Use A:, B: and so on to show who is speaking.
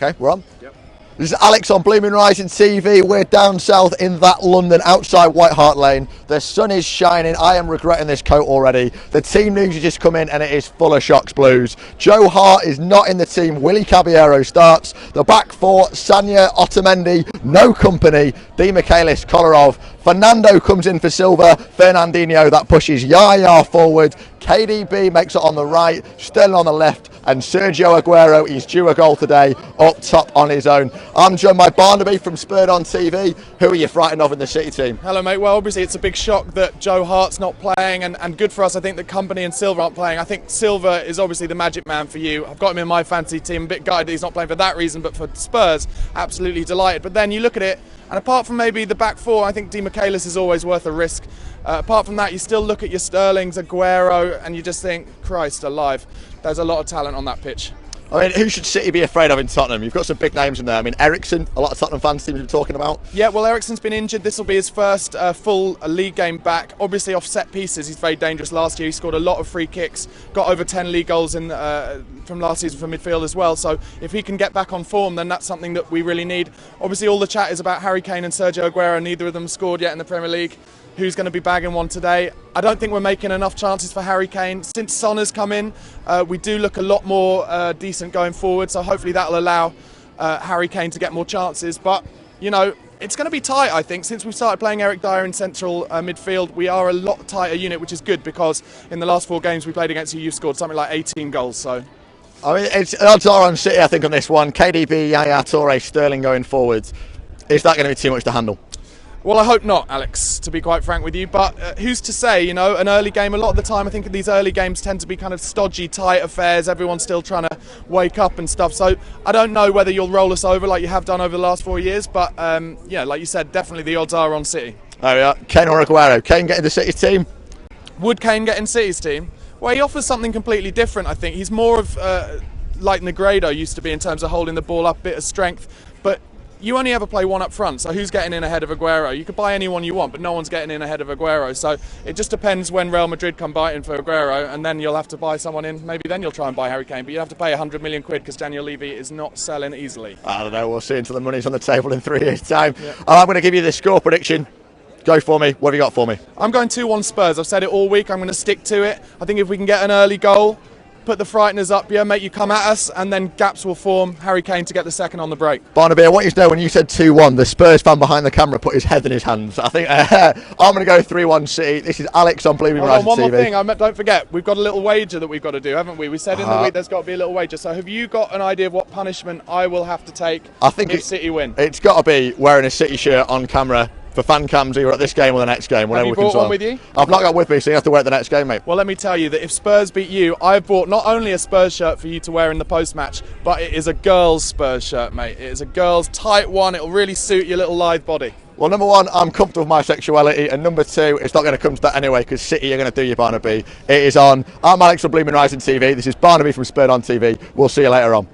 A: Okay, we're on.
B: Yep.
A: This is Alex on Blue Moon Rising TV. We're down south in that London, outside White Hart Lane. The sun is shining. I am regretting this coat already. The team news has just come in and it is full of shocks blues. Joe Hart is not in the team. Willie Caballero starts. The back four, Sanya, Otamendi, no company. Di Michaelis, Kolarov. Fernando comes in for Silva. Fernandinho, that pushes Yaya forward. KDB makes it on the right. Sterling on the left. And Sergio Aguero, he's due a goal today, up top on his own. I'm joined by Barnaby from Spurs on TV. Who are you frightened of in the City team?
B: Hello mate, well obviously it's a big shock that Joe Hart's not playing and good for us I think that Company and Silva aren't playing. I think Silva is obviously the magic man for you. I've got him in my fantasy team, a bit gutted that he's not playing for that reason, but for Spurs, absolutely delighted. But then you look at it, and apart from maybe the back four, I think Di Michaelis is always worth a risk. Apart from that, you still look at your Sterlings, Aguero, and you just think, Christ alive, there's a lot of talent on that pitch.
A: I mean, who should City be afraid of in Tottenham? You've got some big names in there. I mean, Eriksen, a lot of Tottenham fans seem to be talking about.
B: Yeah, well, Eriksen's been injured. This will be his first full league game back. Obviously, off set pieces, he's very dangerous last year. He scored a lot of free kicks, got over 10 league goals in from last season for midfield as well. So if he can get back on form, then that's something that we really need. Obviously, all the chat is about Harry Kane and Sergio Aguero. Neither of them scored yet in the Premier League. Who's going to be bagging one today? I don't think we're making enough chances for Harry Kane. Since Son has come in, we do look a lot more decent going forward, so hopefully that'll allow Harry Kane to get more chances. But, you know, it's going to be tight, I think. Since we started playing Eric Dyer in central midfield, we are a lot tighter unit, which is good because in the last 4 games we played against you, you've scored something like 18 goals. So,
A: I mean, odds are on City, I think, on this one. KDB, Yaya Toure, Sterling going forward. Is that going to be too much to handle?
B: Well, I hope not, Alex, to be quite frank with you. But who's to say, you know, an early game, a lot of the time I think these early games tend to be kind of stodgy, tight affairs. Everyone's still trying to wake up and stuff. So I don't know whether you'll roll us over like you have done over the last 4 years. But, yeah, like you said, definitely the odds are on City.
A: There we are. Kane or Aguero? Kane getting the City team?
B: Would Kane get in City's team? Well, he offers something completely different, I think. He's more of like Negredo used to be in terms of holding the ball up, bit of strength. But you only ever play one up front, so who's getting in ahead of Aguero? You could buy anyone you want, but no one's getting in ahead of Aguero. So it just depends when Real Madrid come biting for Aguero, and then you'll have to buy someone in. Maybe then you'll try and buy Harry Kane, but you have to pay 100 million quid because Daniel Levy is not selling easily.
A: I don't know, we'll see until the money's on the table in 3 years' time.
B: Yeah.
A: I'm going to give you the score prediction. Go for me. What have you got for me?
B: I'm going 2-1 Spurs. I've said it all week. I'm going to stick to it. I think if we can get an early goal, put the frighteners up, yeah, make you come at us, and then gaps will form. Harry Kane to get the second on the break.
A: Barnaby, I want you to know when you said 2-1, the Spurs fan behind the camera put his head in his hands. I think I'm going to go 3-1 City. This is Alex on Blue Moon Rising TV.
B: One more thing, don't forget, we've got a little wager that we've got to do, haven't we? We said in the week there's got to be a little wager. So have you got an idea of what punishment I will have to take if City win?
A: It's got to be wearing a City shirt on camera for fan cams either at this game or the next game.
B: Have you brought one with you?
A: I've not got with me, so you have to wear it the next game, mate.
B: Well, let me tell you that if Spurs beat you, I've bought not only a Spurs shirt for you to wear in the post-match, but it is a girls' Spurs shirt, mate. It is a girls' tight one. It'll really suit your little lithe body.
A: Well, number one, I'm comfortable with my sexuality, and number two, it's not going to come to that anyway, because City are going to do you, Barnaby. It is on. I'm Alex from Blue Moon Rising TV. This is Barnaby from Spurs on TV. We'll see you later on.